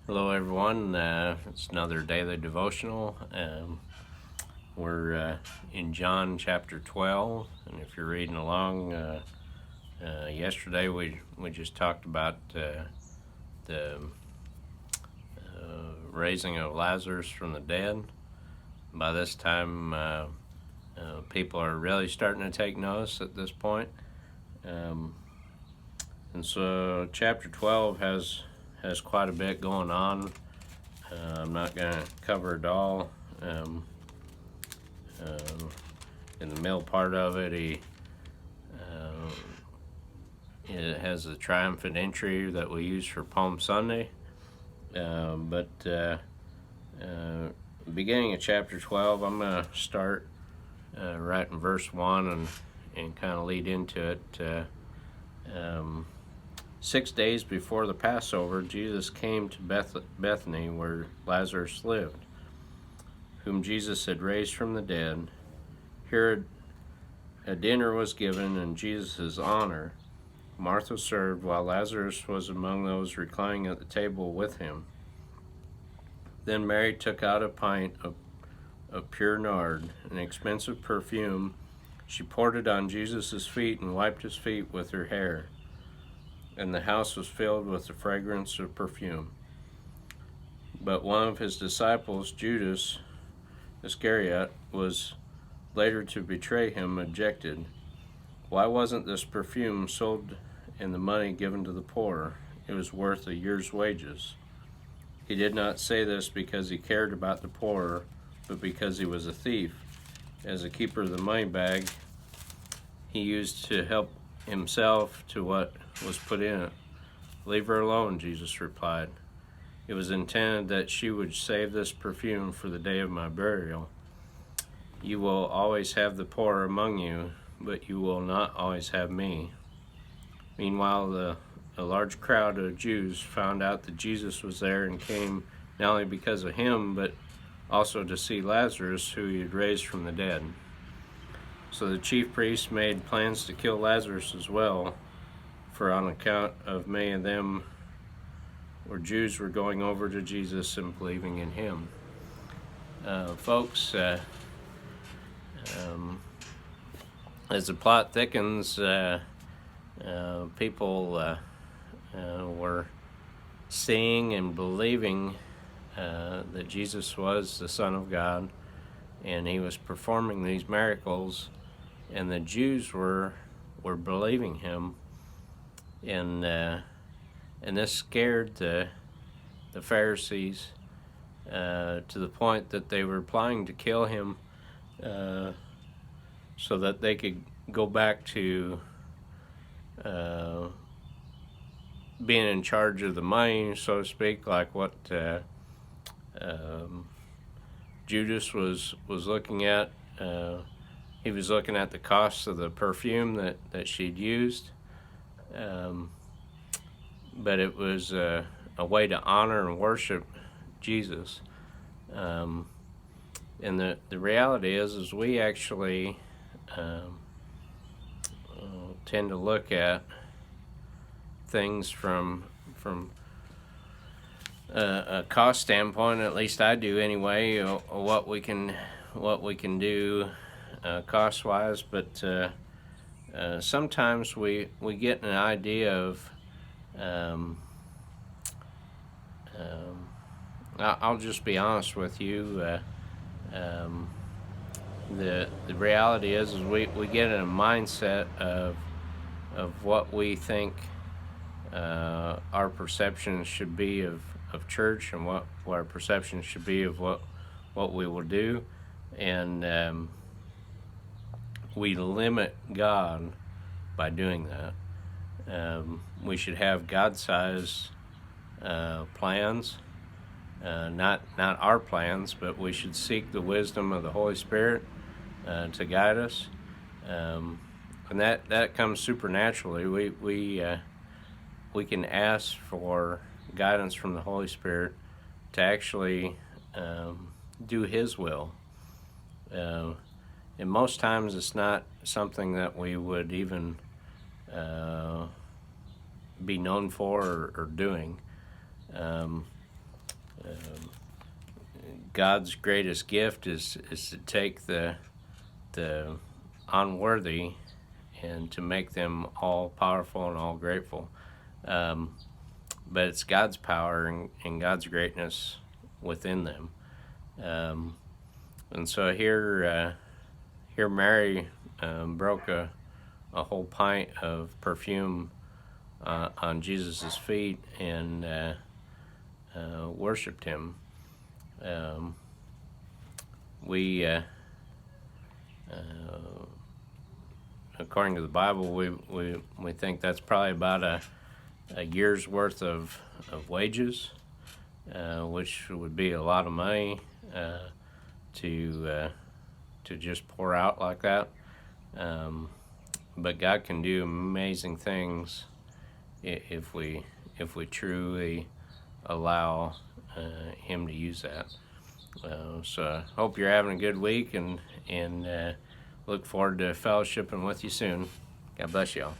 Hello, everyone. It's another daily devotional. We're in John chapter 12, and if you're reading along, yesterday we just talked about the raising of Lazarus from the dead. By this time, people are really starting to take notice at this point. And so chapter 12 has quite a bit going on. I'm not going to cover it all. In the middle part of it, it has the triumphant entry that we use for Palm Sunday. But beginning of chapter 12, I'm going to start right in verse 1 and kind of lead into it. 6 days before the Passover, Jesus came to Bethany, where Lazarus lived, whom Jesus had raised from the dead. Here a dinner was given in Jesus' honor. Martha served, while Lazarus was among those reclining at the table with him. Then Mary took out a pint of pure nard, an expensive perfume. She poured it on Jesus' feet and wiped his feet with her hair. And the house was filled with the fragrance of perfume. But one of his disciples, Judas Iscariot, was later to betray him, objected, "Why wasn't this perfume sold and the money given to the poor? It was worth a year's wages." He did not say this because he cared about the poor, but because he was a thief. As a keeper of the money bag, he used to help himself to what was put in it. "Leave her alone," Jesus replied. "It was intended that she would save this perfume for the day of my burial. You will always have the poor among you, but you will not always have me." Meanwhile, a large crowd of Jews found out that Jesus was there and came not only because of him, but also to see Lazarus, who he had raised from the dead. So the chief priests made plans to kill Lazarus as well, for on account of many of them Jews were going over to Jesus and believing in him. Folks, as the plot thickens, people were seeing and believing that Jesus was the Son of God, and he was performing these miracles, and the Jews were believing him, and this scared the Pharisees to the point that they were planning to kill him so that they could go back to being in charge of the money, so to speak, like what Judas was looking at. He was looking at the cost of the perfume that she'd used, but it was a way to honor and worship Jesus. And the reality is we actually tend to look at things from a cost standpoint. At least I do anyway. What we can do cost wise, but sometimes we get an idea of. I'll just be honest with you. The reality is we get in a mindset of what we think our perception should be of church, and what our perception should be of what we will do, and we limit God by doing that. We should have God-sized plans, not our plans, but we should seek the wisdom of the Holy Spirit to guide us, and that comes supernaturally. We can ask for guidance from the Holy Spirit to actually do His will. And most times it's not something that we would even be known for or doing. God's greatest gift is to take the unworthy and to make them all powerful and all grateful. But it's God's power and God's greatness within them. And so here Mary broke a whole pint of perfume on Jesus' feet and worshipped him. We according to the Bible, we think that's probably about a year's worth of wages, which would be a lot of money to just pour out like that. But God can do amazing things if we truly allow Him to use that. So I hope you're having a good week, and look forward to fellowshipping with you soon. God bless y'all.